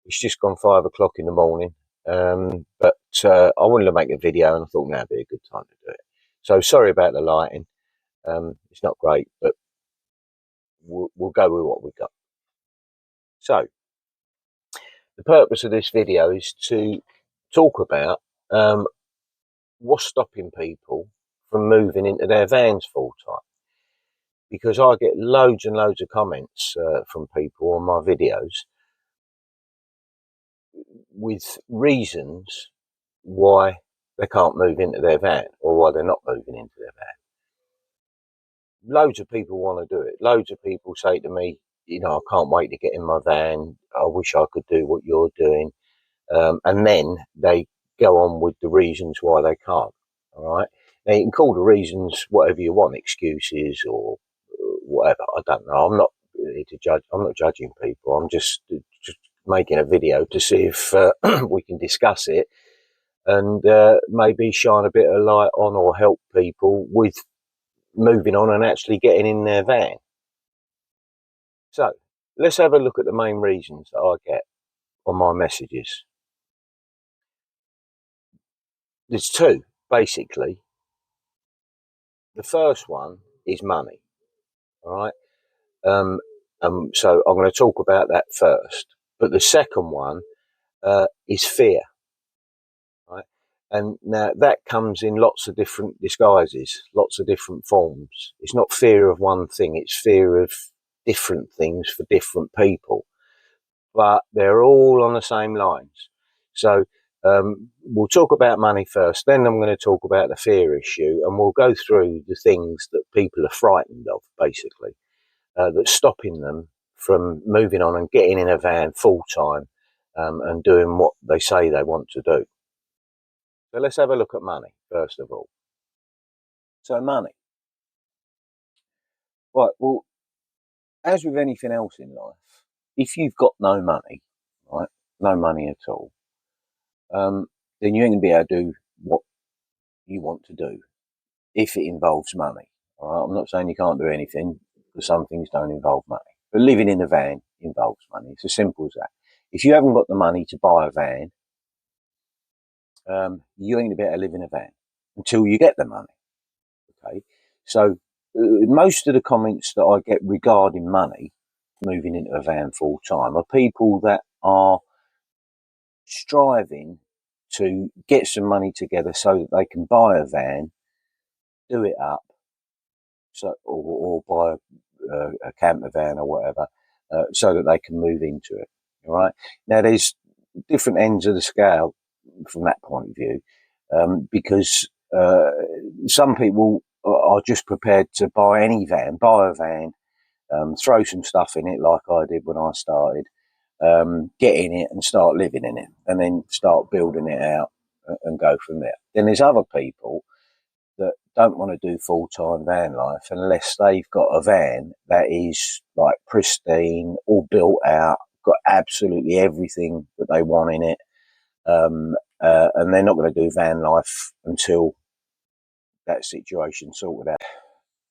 It's just gone 5 o'clock in the morning, but I wanted to make a video, and I thought now would be a good time to do it. So sorry about the lighting. It's not great, but we'll go with what we got. So the purpose of this video is to talk about what's stopping people from moving into their vans full time. Because I get loads and loads of comments from people on my videos with reasons why they can't move into their van or why they're not moving into their van. Loads of people want to do it. Loads of people say to me, I can't wait to get in my van. I wish I could do what you're doing. And then they go on with the reasons why they can't. All right. Now you can call the reasons whatever you want, excuses or whatever. I don't know. I'm not here to judge. I'm not judging people. I'm just making a video to see if we can discuss it and maybe shine a bit of light on or help people with moving on and actually getting in their van. So let's have a look at the main reasons that I get on my messages. There's two, basically. The first one is money. All right. So I'm going to talk about that first. But the second one is fear. Right. And now that comes in lots of different disguises, lots of different forms. It's not fear of one thing, it's fear of different things for different people. But they're all on the same lines. So we'll talk about money first, then I'm going to talk about the fear issue, and we'll go through the things that people are frightened of, basically, that's stopping them from moving on and getting in a van full time and doing what they say they want to do. So let's have a look at money, first of all. So money. Right, well, as with anything else in life, if you've got no money, right, no money at all, then you ain't going to be able to do what you want to do if it involves money. All right? I'm not saying you can't do anything, because some things don't involve money. But living in a van involves money. It's as simple as that. If you haven't got the money to buy a van, you ain't going to be able to live in a van until you get the money. Okay, so most of the comments that I get regarding money, moving into a van full time, are people that are striving to get some money together so that they can buy a van, do it up, so or buy a camper van or whatever, so that they can move into it. All right. Now there's different ends of the scale from that point of view, because some people are just prepared to buy any van, buy a van, throw some stuff in it like I did when I started, get in it and start living in it, and then start building it out and go from there. Then there's other people that don't want to do full-time van life unless they've got a van that is like pristine, all built out, got absolutely everything that they want in it, and they're not going to do van life until that situation sorted out.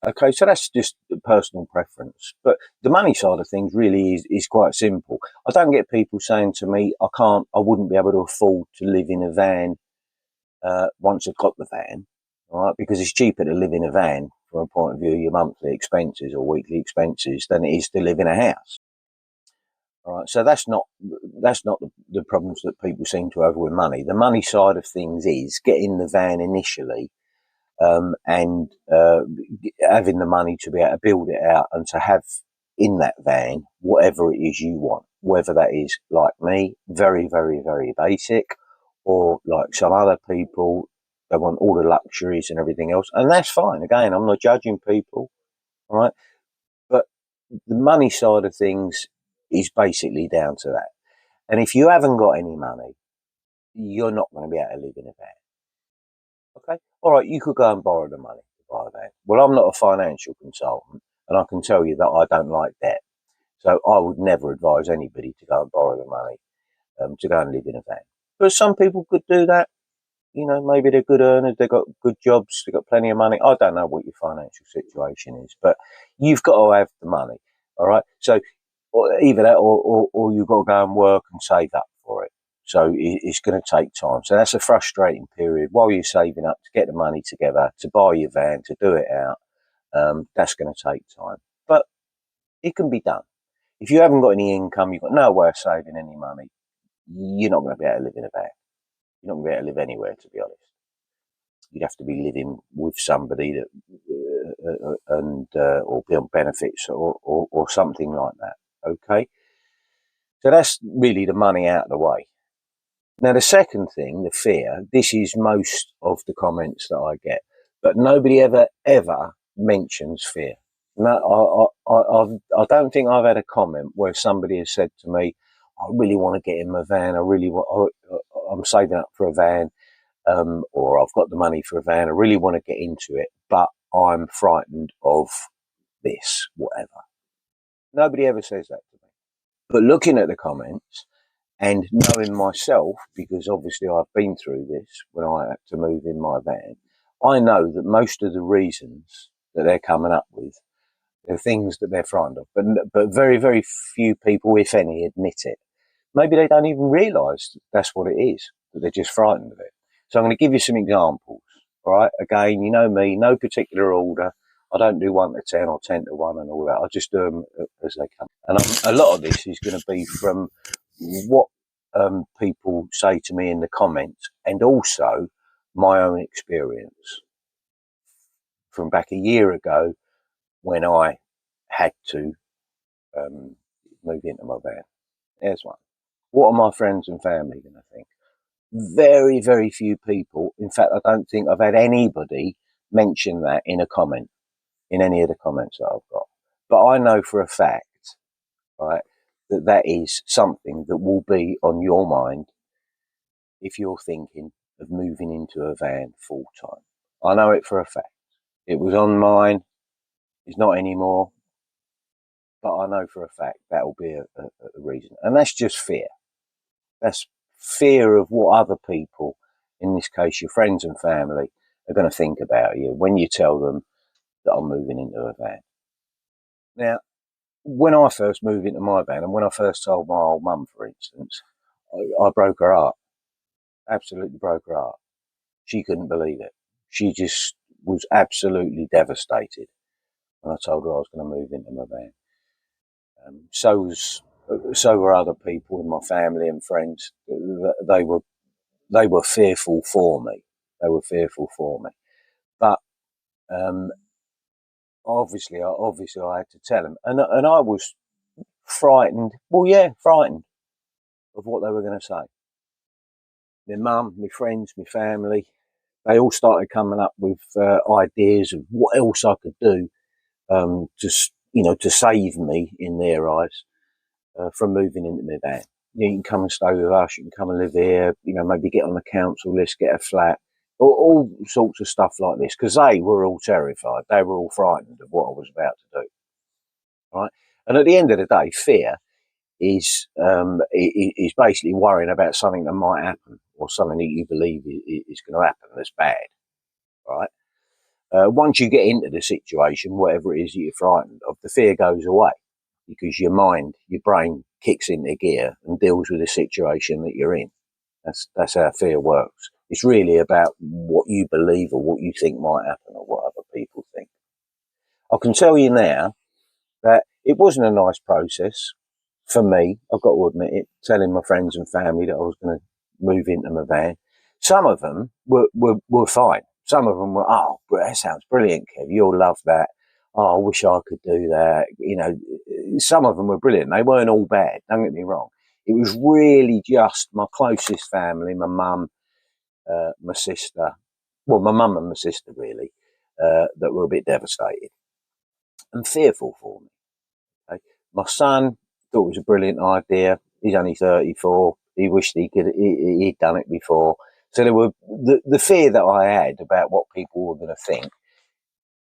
Okay, so that's just personal preference. But the money side of things really is quite simple. I don't get people saying to me, I wouldn't be able to afford to live in a van once I've got the van, all right? Because it's cheaper to live in a van from a point of view of your monthly expenses or weekly expenses than it is to live in a house. All right, so that's not the problems that people seem to have with money. The money side of things is getting the van initially, and having the money to be able to build it out and to have in that van whatever it is you want, whether that is like me, very, very, very basic, or like some other people, they want all the luxuries and everything else, and that's fine. Again, I'm not judging people, all right? But the money side of things is basically down to that. And if you haven't got any money, you're not going to be able to live in a van. Okay, all right, you could go and borrow the money to buy a van. Well, I'm not a financial consultant, and I can tell you that I don't like debt. So I would never advise anybody to go and borrow the money to go and live in a van. But some people could do that. You know, maybe they're good earners, they've got good jobs, they've got plenty of money. I don't know what your financial situation is, but you've got to have the money. All right. So or either that, or you've got to go and work and save up for it. So it's going to take time. So that's a frustrating period while you're saving up to get the money together, to buy your van, to do it out. That's going to take time, but it can be done. If you haven't got any income, you've got no way of saving any money, you're not going to be able to live in a van. You're not going to be able to live anywhere, to be honest. You'd have to be living with somebody that, or be on benefits or something like that. Okay. So that's really the money out of the way. Now, the second thing, the fear, this is most of the comments that I get, but nobody ever mentions fear. No, I don't think I've had a comment where somebody has said to me, I really want to get in my van. I'm saving up for a van, or I've got the money for a van. I really want to get into it, but I'm frightened of this, whatever. Nobody ever says that to me. But looking at the comments, and knowing myself, because obviously I've been through this when I had to move in my van, I know that most of the reasons that they're coming up with are things that they're frightened of. But very, very few people, if any, admit it. Maybe they don't even realise that's what it is, that they're just frightened of it. So I'm going to give you some examples. All right. Again, you know me, no particular order. I don't do 1 to 10 or 10 to 1 and all that. I just do them as they come. And a lot of this is going to be from what people say to me in the comments, and also my own experience from back a year ago when I had to move into my van. There's one. What are my friends and family going to think? Very, very few people. In fact, I don't think I've had anybody mention that in a comment, in any of the comments that I've got. But I know for a fact, right, that that is something that will be on your mind if you're thinking of moving into a van full time. I know it for a fact. It was on mine. It's not anymore. But I know for a fact that will be a reason. And that's just fear. That's fear of what other people, in this case your friends and family, are going to think about you when you tell them that I'm moving into a van. Now, when I first moved into my van, and when I first told my old mum, for instance, I broke her heart. Absolutely broke her heart. She couldn't believe it. She just was absolutely devastated when I told her I was going to move into my van. So were other people in my family and friends. They were fearful for me. They were fearful for me. But obviously I had to tell them, and I was frightened. Well, yeah, frightened of what they were going to say. My mum, my friends, my family, they all started coming up with ideas of what else I could do to save me in their eyes from moving into my van. You can come and stay with us. You can come and live here. Maybe get on the council list, get a flat, all sorts of stuff like this. Because they were all terrified. They were all frightened of what I was about to do. Right, and at the end of the day, fear is basically worrying about something that might happen or something that you believe is going to happen that's bad. Right. Once you get into the situation, whatever it is that you're frightened of, the fear goes away because your mind, your brain kicks into gear and deals with the situation that you're in. That's how fear works. It's really about what you believe or what you think might happen or what other people think. I can tell you now that it wasn't a nice process for me. I've got to admit it, telling my friends and family that I was going to move into my van. Some of them were fine. Some of them were, oh, that sounds brilliant, Kev. You'll love that. Oh, I wish I could do that. Some of them were brilliant. They weren't all bad. Don't get me wrong. It was really just my closest family, my mum, my sister. Well, my mum and my sister, really, that were a bit devastated and fearful for me. Okay? My son thought it was a brilliant idea. He's only 34. He wished he'd done it before. So there were the fear that I had about what people were going to think.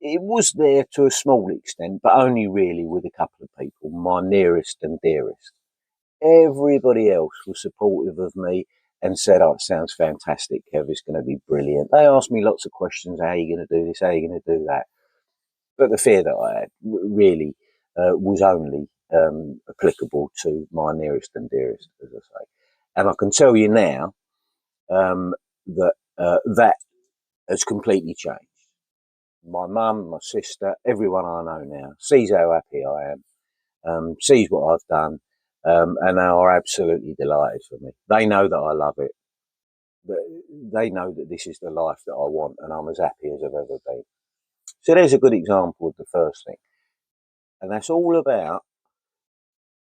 It was there to a small extent, but only really with a couple of people, my nearest and dearest. Everybody else was supportive of me and said, oh, it sounds fantastic, Kev, it's going to be brilliant. They asked me lots of questions, how are you going to do this, how are you going to do that? But the fear that I had really was only applicable to my nearest and dearest, as I say. And I can tell you now that that has completely changed. My mum, my sister, everyone I know now sees how happy I am, sees what I've done, and they are absolutely delighted for me. They know that I love it. They know that this is the life that I want, and I'm as happy as I've ever been. So there's a good example of the first thing. And that's all about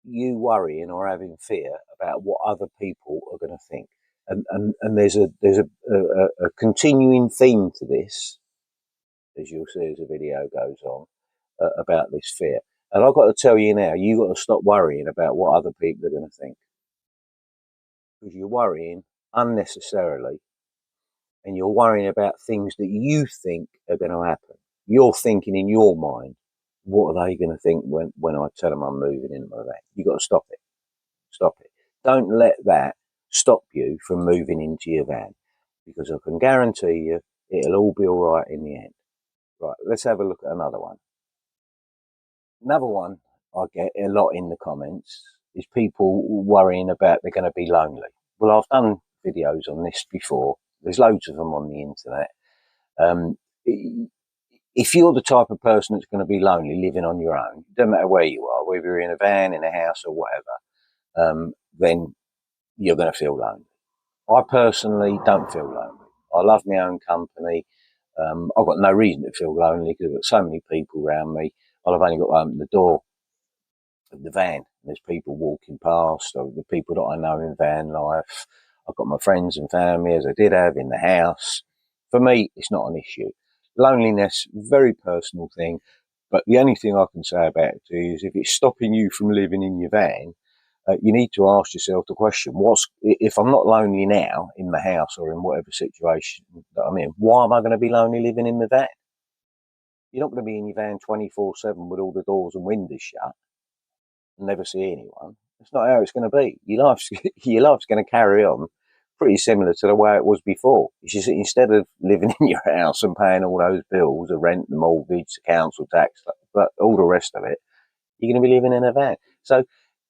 you worrying or having fear about what other people are going to think. And there's a continuing theme to this, as you'll see as the video goes on, about this fear. And I've got to tell you now, you've got to stop worrying about what other people are going to think. Because you're worrying unnecessarily, and you're worrying about things that you think are going to happen. You're thinking in your mind, what are they going to think when I tell them I'm moving into my van? You've got to stop it. Stop it. Don't let that stop you from moving into your van, because I can guarantee you it'll all be all right in the end. Right, let's have a look at another one. Another one I get a lot in the comments is people worrying about they're going to be lonely. Well, I've done videos on this before. There's loads of them on the internet. If you're the type of person that's going to be lonely living on your own, it doesn't matter where you are, whether you're in a van, in a house or whatever, then you're going to feel lonely. I personally don't feel lonely. I love my own company. I've got no reason to feel lonely because I've got so many people around me. I've only got to open the door of the van. There's people walking past, or the people that I know in van life. I've got my friends and family, as I did have in the house. For me, it's not an issue. Loneliness, very personal thing. But the only thing I can say about it to you is if it's stopping you from living in your van, you need to ask yourself the question, if I'm not lonely now in the house or in whatever situation that I'm in, why am I going to be lonely living in the van? You're not going to be in your van 24/7 with all the doors and windows shut and never see anyone. That's not how it's going to be. Your life's going to carry on pretty similar to the way it was before. It's just instead of living in your house and paying all those bills, the rent, the mortgage, the council tax, but all the rest of it, you're going to be living in a van. So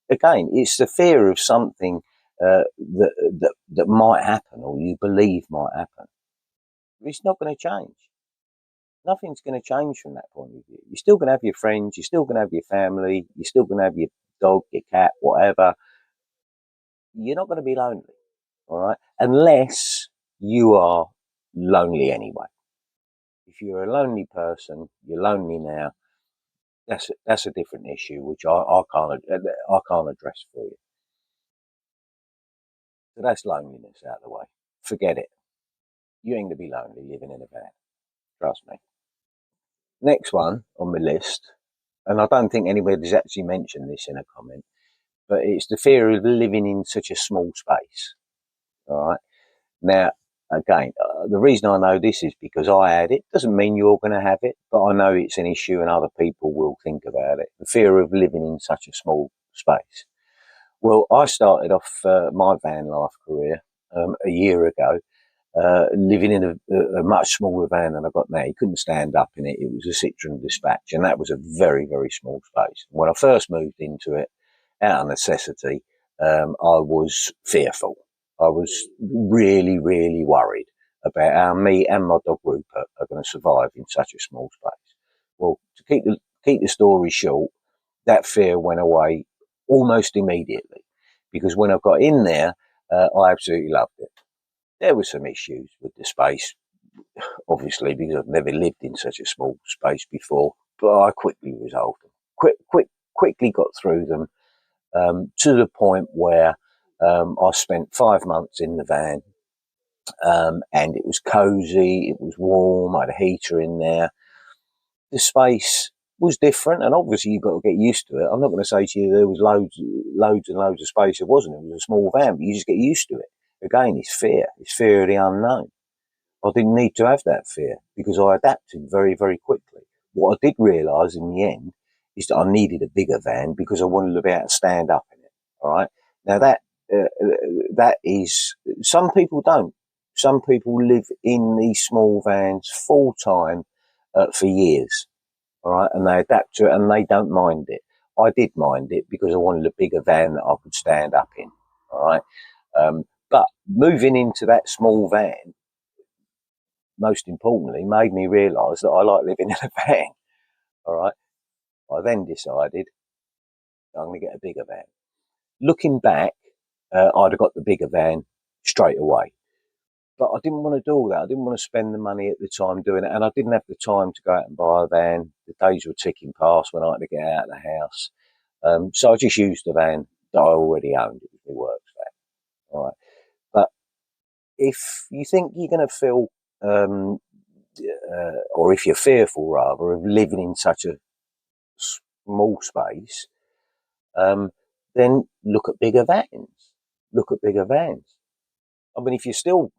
again, it's the fear of something that might happen or you believe might happen. It's not going to change. Nothing's going to change from that point of view. You're still going to have your friends, you're still going to have your family, you're still going to have your dog, your cat, whatever. You're not going to be lonely, all right? Unless you are lonely anyway. If you're a lonely person, you're lonely now, that's a different issue, which I can't address for you. So that's loneliness out of the way. Forget it. You ain't going to be lonely living in a van. Trust me. Next one on my list, and I don't think anybody's actually mentioned this in a comment, but it's the fear of living in such a small space. All right. Now, again, the reason I know this is because I had it. Doesn't mean you're going to have it, but I know it's an issue and other people will think about it. The fear of living in such a small space. Well, I started off my van life career a year ago, living in a much smaller van than I got now. You couldn't stand up in it. It was a Citroen Dispatch, and that was a very, very small space. When I first moved into it, out of necessity, I was fearful. I was really, really worried about how me and my dog Rupert are going to survive in such a small space. Well, to keep the story short, that fear went away almost immediately, because when I got in there, I absolutely loved it. There were some issues with the space, obviously, because I've never lived in such a small space before, but I quickly resolved them. Quickly got through them, to the point where I spent 5 months in the van, and it was cozy, it was warm, I had a heater in there. The space was different, and obviously you've got to get used to it. I'm not going to say to you there was loads and loads of space. It wasn't. It was a small van, but you just get used to it. Again, it's fear. It's fear of the unknown. I didn't need to have that fear because I adapted very, very quickly. What I did realise in the end is that I needed a bigger van because I wanted to be able to stand up in it. All right. Now that is, some people don't. Some people live in these small vans full time for years. All right, and they adapt to it and they don't mind it. I did mind it because I wanted a bigger van that I could stand up in. All right. But moving into that small van, most importantly, made me realise that I like living in a van. All right. I then decided I'm going to get a bigger van. Looking back, I'd have got the bigger van straight away. But I didn't want to do all that. I didn't want to spend the money at the time doing it. And I didn't have the time to go out and buy a van. The days were ticking past when I had to get out of the house. So I just used the van that I already owned. It was my work van. All right. But if you think you're going to feel, or if you're fearful rather, of living in such a small space, then look at bigger vans. Look at bigger vans. I mean, if you're still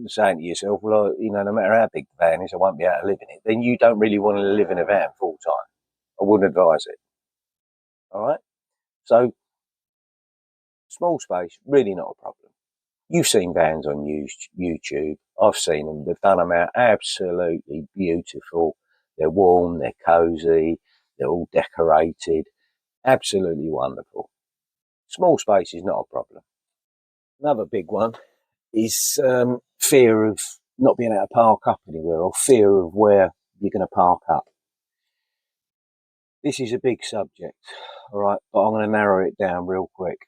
saying to yourself, well, no matter how big the van is, I won't be able to live in it, then you don't really want to live in a van full time. I wouldn't advise it. All right. So small space, really not a problem. You've seen vans on YouTube. I've seen them. They've done them out absolutely beautiful. They're warm, they're cozy, they're all decorated. Absolutely wonderful. Small space is not a problem. Another big one is fear of not being able to park up anywhere, or fear of where you're going to park up. This is a big subject, all right, but I'm going to narrow it down real quick.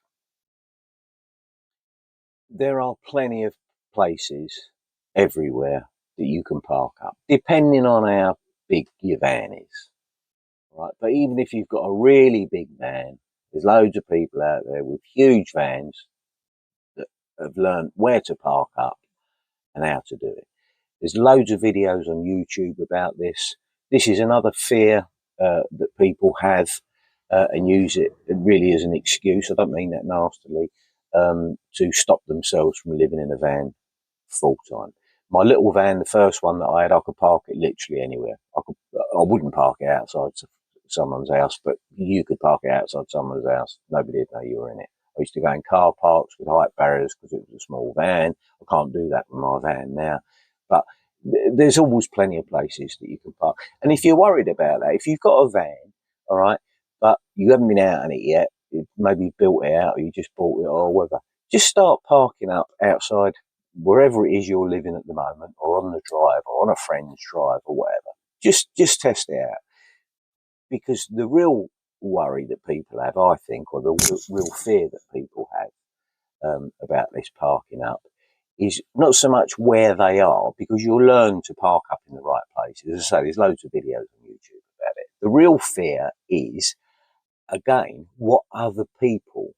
There are plenty of places everywhere that you can park up, depending on how big your van is. Right, but even if you've got a really big van, there's loads of people out there with huge vans that have learned where to park up and how to do it. There's loads of videos on YouTube about this. This is another fear that people have and use it really as an excuse. I don't mean that nastily, to stop themselves from living in a van full time. My little van, the first one that I had, I could park it literally anywhere. I wouldn't park it outside someone's house, but you could park it outside someone's house. Nobody would know you were in it. I used to go in car parks with height barriers because it was a small van. I can't do that with my van now. But there's always plenty of places that you can park. And if you're worried about that, if you've got a van, all right, but you haven't been out in it yet, maybe you've built it out or you just bought it or whatever, just start parking up outside wherever it is you're living at the moment, or on the drive, or on a friend's drive, or whatever. Just test it out. Because the real worry that people have, I think, or the real fear that people have about this parking up, is not so much where they are, because you'll learn to park up in the right places. As I say, there's loads of videos on YouTube about it. The real fear is, again, what other people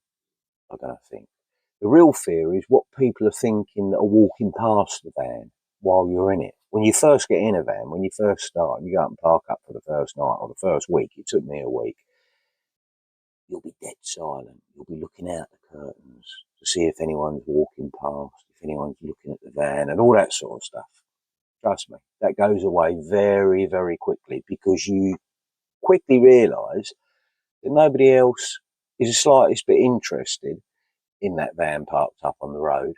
are going to think. The real fear is what people are thinking that are walking past the van while you're in it. When you first get in a van, when you first start, and you go out and park up for the first night or the first week, it took me a week, you'll be dead silent. You'll be looking out the curtains to see if anyone's walking past, if anyone's looking at the van, and all that sort of stuff. Trust me, that goes away very, very quickly, because you quickly realise that nobody else is the slightest bit interested in that van parked up on the road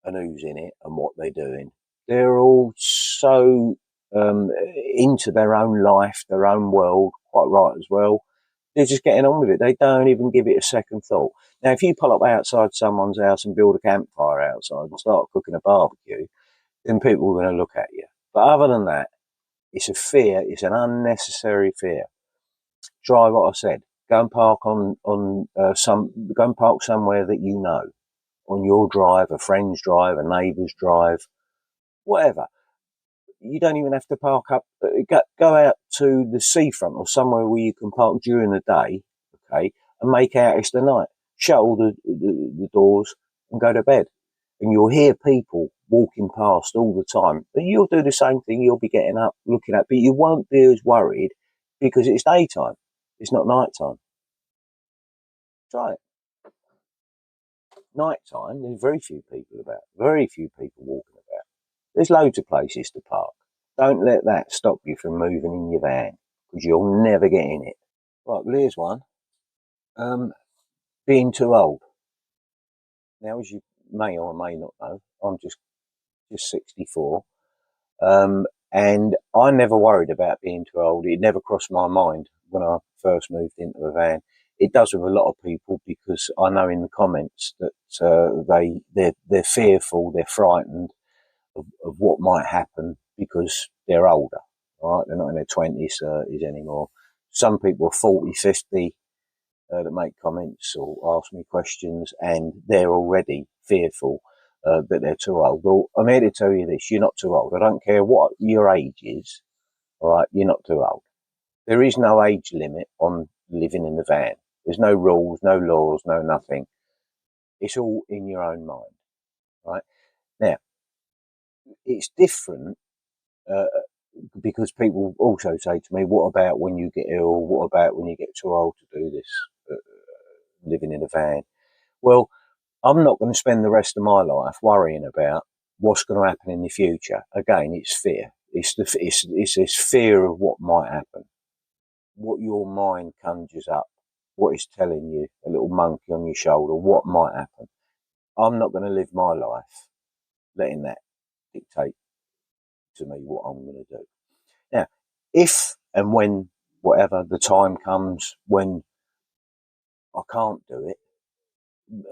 and who's in it and what they're doing. They're all so into their own life, their own world, quite right as well. They're just getting on with it. They don't even give it a second thought. Now, if you pull up outside someone's house and build a campfire outside and start cooking a barbecue, then people are going to look at you. But other than that, it's a fear. It's an unnecessary fear. Try what I said. Go and park go and park somewhere that you know, on your drive, a friend's drive, a neighbour's drive, whatever. You don't even have to park up. Go out to the seafront or somewhere where you can park during the day, okay, and make out it's the night. Shut all the doors and go to bed. And you'll hear people walking past all the time. But you'll do the same thing. You'll be getting up, looking at, but you won't be as worried because it's daytime. It's not nighttime. Try it. Nighttime, there's very few people about. Very few people walking about. There's loads of places to park. Don't let that stop you from moving in your van, because you'll never get in it. Right, well, here's one. Being too old. Now, as you may or may not know, I'm just 64. And I never worried about being too old. It never crossed my mind when I first moved into a van. It does with a lot of people, because I know in the comments that they're fearful, they're frightened of what might happen because they're older, right? They're not in their 20s, 30s anymore. Some people are 40, 50 that make comments or ask me questions, and they're already fearful that they're too old. Well, I'm here to tell you this: you're not too old. I don't care what your age is. All right, you're not too old. There is no age limit on living in the van. There's no rules, no laws, no nothing. It's all in your own mind, right? Now, it's different uh, because people also say to me, what about when you get ill? What about when you get too old to do this, living in a van? Well, I'm not going to spend the rest of my life worrying about what's going to happen in the future. Again, it's fear. It's this fear of what might happen, what your mind conjures up, what is telling you, a little monkey on your shoulder, what might happen. I'm not going to live my life letting that dictate to me what I'm going to do. Now, if and when, whatever the time comes when I can't do it,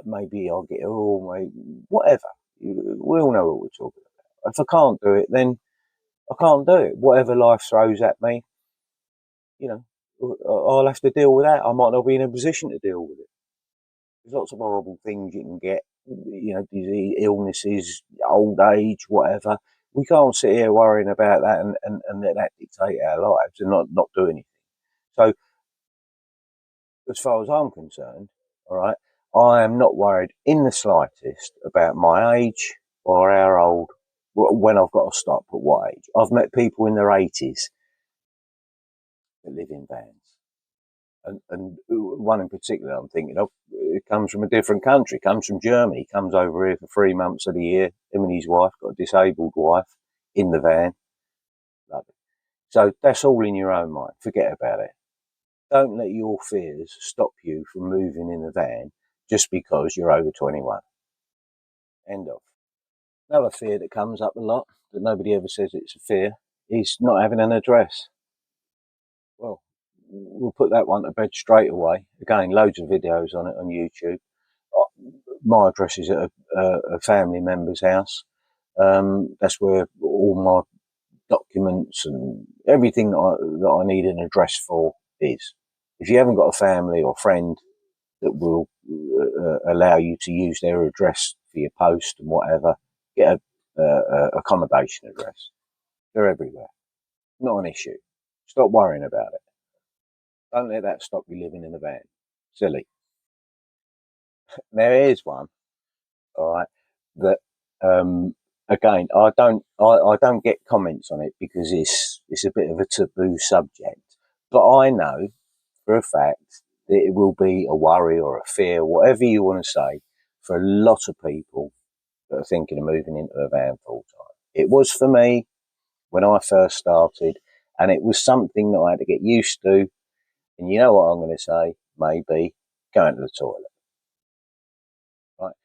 maybe I'll get ill, maybe whatever. We all know what we're talking about. If I can't do it, then I can't do it. Whatever life throws at me, you know, I'll have to deal with that. I might not be in a position to deal with it. There's lots of horrible things you can get, disease, illnesses, old age, whatever. We can't sit here worrying about that and let that dictate our lives and not do anything. So, as far as I'm concerned, all right, I am not worried in the slightest about my age or how old, when I've got to stop at what age. I've met people in their 80s that live in vans. And one in particular I'm thinking of, it comes from a different country, comes from Germany, comes over here for 3 months of the year. Him and his wife, got a disabled wife, in the van. Love it. So that's all in your own mind. Forget about it. Don't let your fears stop you from moving in the van just because you're over 21. End of. Another fear that comes up a lot, that nobody ever says it's a fear, is not having an address. Well, we'll put that one to bed straight away. Again, loads of videos on it on YouTube. My address is at a family member's house. That's where all my documents and everything that I need an address for is. If you haven't got a family or friend that will allow you to use their address for your post and whatever, get a accommodation address. They're everywhere. Not an issue. Stop worrying about it. Don't let that stop you living in a van. Silly. There is one, all right, that again I don't get comments on it because it's a bit of a taboo subject. But I know for a fact that it will be a worry or a fear, whatever you want to say, for a lot of people that are thinking of moving into a van full time. It was for me when I first started, and it was something that I had to get used to. And you know what I'm going to say? Maybe going to the toilet. Right?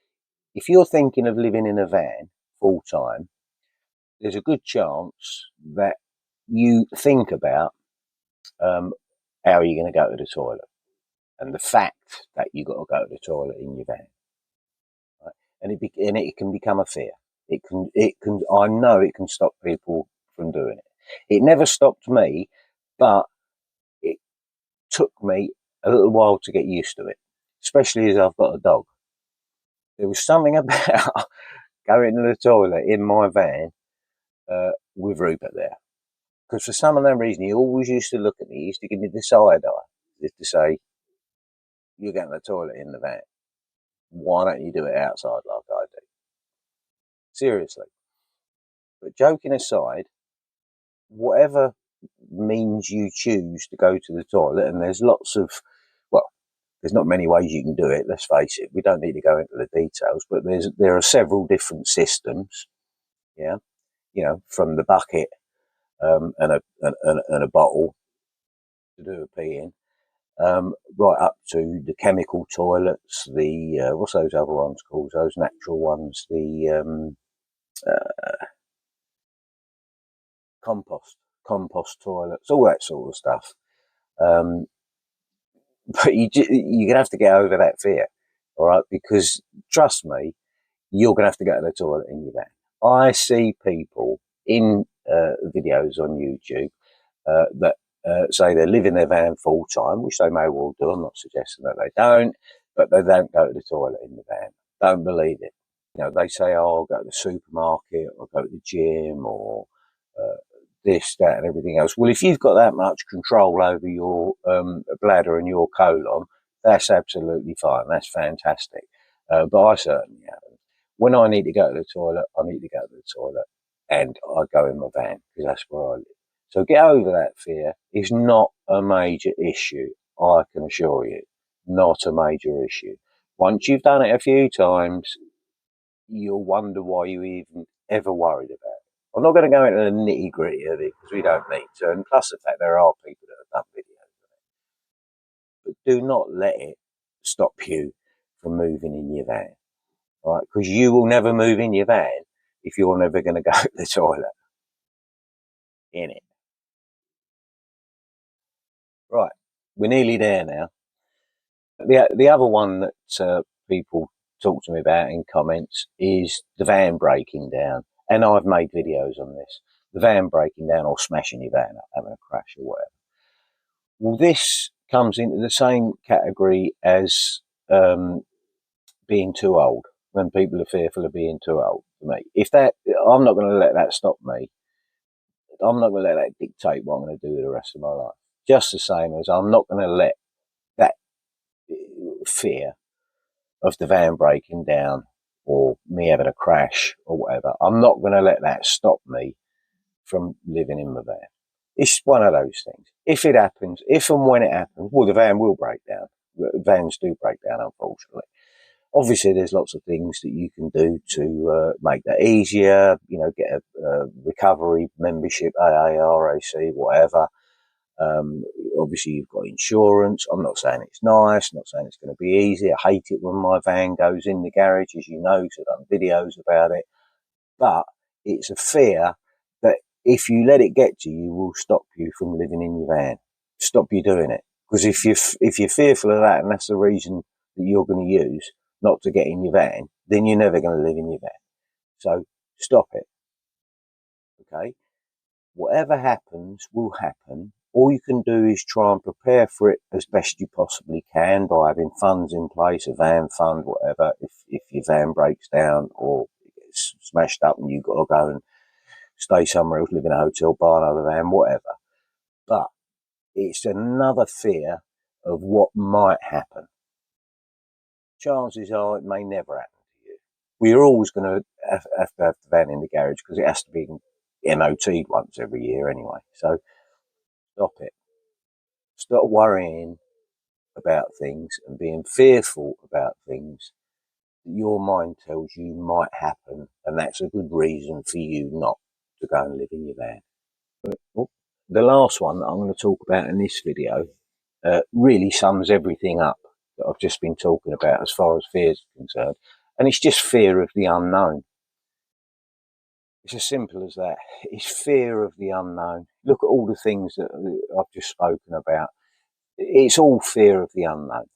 If you're thinking of living in a van full time, there's a good chance that you think about how are you going to go to the toilet, and the fact that you've got to go to the toilet in your van, right? And it can become a fear. It can. I know it can stop people from doing it. It never stopped me, but it took me a little while to get used to it, especially as I've got a dog. There was something about going to the toilet in my van with Rupert there. Because for some unknown reason, he always used to look at me, he used to give me the side eye, just to say, you're going to the toilet in the van. Why don't you do it outside like I do? Seriously. But joking aside, whatever means you choose to go to the toilet, and there's lots of, well, there's not many ways you can do it, let's face it. We don't need to go into the details, but there are several different systems, yeah, from the bucket and a bottle to do a pee in, right up to the chemical toilets, the what's those other ones called? Those natural ones, the compost toilets, all that sort of stuff. But you're gonna have to get over that fear, all right? Because trust me, you're gonna have to go to the toilet in your van. I see people in videos on YouTube that say they live in their van full time, which they may well do. I'm not suggesting that they don't, but they don't go to the toilet in the van. Don't believe it. You know, they say, "Oh, I'll go to the supermarket, or go to the gym, or uh, this, that, and everything else." Well, if you've got that much control over your bladder and your colon, that's absolutely fine. That's fantastic. But I certainly haven't. When I need to go to the toilet, I need to go to the toilet, and I go in my van because that's where I live. So get over that fear. It's not a major issue, I can assure you. Not a major issue. Once you've done it a few times, you'll wonder why you even ever worried about it. I'm not going to go into the nitty gritty of it because we don't need to. And plus the fact there are people that have done videos of it. But do not let it stop you from moving in your van. All right? Because you will never move in your van if you're never going to go to the toilet in it. Right. We're nearly there now. The other one that people talk to me about in comments is the van breaking down, and I've made videos on this. The van breaking down or smashing your van up, having a crash or whatever. Well, this comes into the same category as being too old. When people are fearful of being too old, for me, if that, I'm not going to let that stop me. I'm not going to let that dictate what I'm going to do with the rest of my life. Just the same as I'm not going to let that fear of the van breaking down or me having a crash or whatever, I'm not going to let that stop me from living in my van. It's one of those things. If it happens, if and when it happens, well, the van will break down. Vans do break down, unfortunately. Obviously, there's lots of things that you can do to make that easier. You know, get a recovery membership, AA, RAC, whatever. Um, Obviously, you've got insurance. I'm not saying it's nice. I'm not saying it's going to be easy. I hate it when my van goes in the garage, as you know, because I've done videos about it. But it's a fear that if you let it get to you, will stop you from living in your van. Stop you doing it. Because if you're fearful of that, and that's the reason that you're going to use not to get in your van, then you're never going to live in your van. So stop it. Okay. Whatever happens will happen. All you can do is try and prepare for it as best you possibly can by having funds in place, a van fund, whatever, if your van breaks down or gets smashed up and you've got to go and stay somewhere else, live in a hotel, buy another van, whatever. But it's another fear of what might happen. Chances are it may never happen to you. We're always going to have the van in the garage because it has to be MOT'd once every year anyway. So stop it. Stop worrying about things and being fearful about things that your mind tells you might happen, and that's a good reason for you not to go and live in your van. Well, the last one that I'm going to talk about in this video really sums everything up that I've just been talking about as far as fears are concerned, and it's just fear of the unknown. It's as simple as that. It's fear of the unknown. Look at all the things that I've just spoken about. It's all fear of the unknown.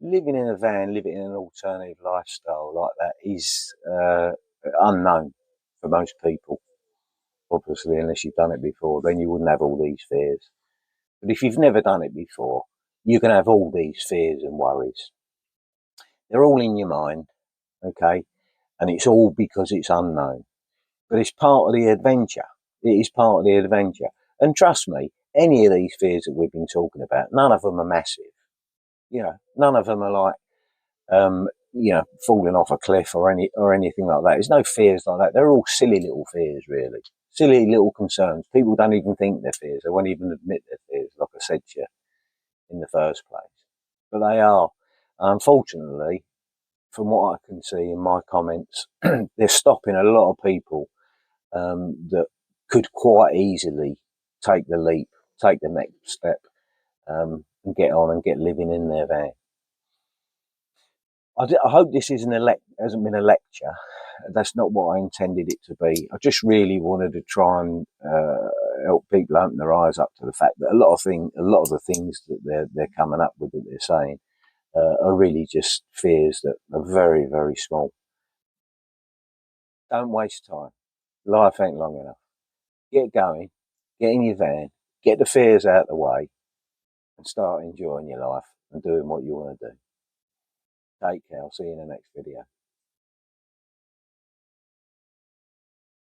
Living in a van, living in an alternative lifestyle like that is unknown for most people. Obviously, unless you've done it before, then you wouldn't have all these fears. But if you've never done it before, you can have all these fears and worries. They're all in your mind, okay? And it's all because it's unknown. But it's part of the adventure. It is part of the adventure. And trust me, any of these fears that we've been talking about, none of them are massive. You know, none of them are like, falling off a cliff or anything like that. There's no fears like that. They're all silly little fears, really. Silly little concerns. People don't even think they're fears. They won't even admit they're fears, like I said to you in the first place. But they are. Unfortunately, from what I can see in my comments, they're stopping a lot of people that could quite easily take the leap, take the next step, and get on and get living in their van. I hope this hasn't been a lecture. That's not what I intended it to be. I just really wanted to try and help people open their eyes up to the fact that a lot of the things that they're coming up with, that they're saying, are really just fears that are very, very small. Don't waste time. Life ain't long enough. Get going. Get in your van. Get the fears out of the way, and start enjoying your life and doing what you want to do. Take care. I'll see you in the next video.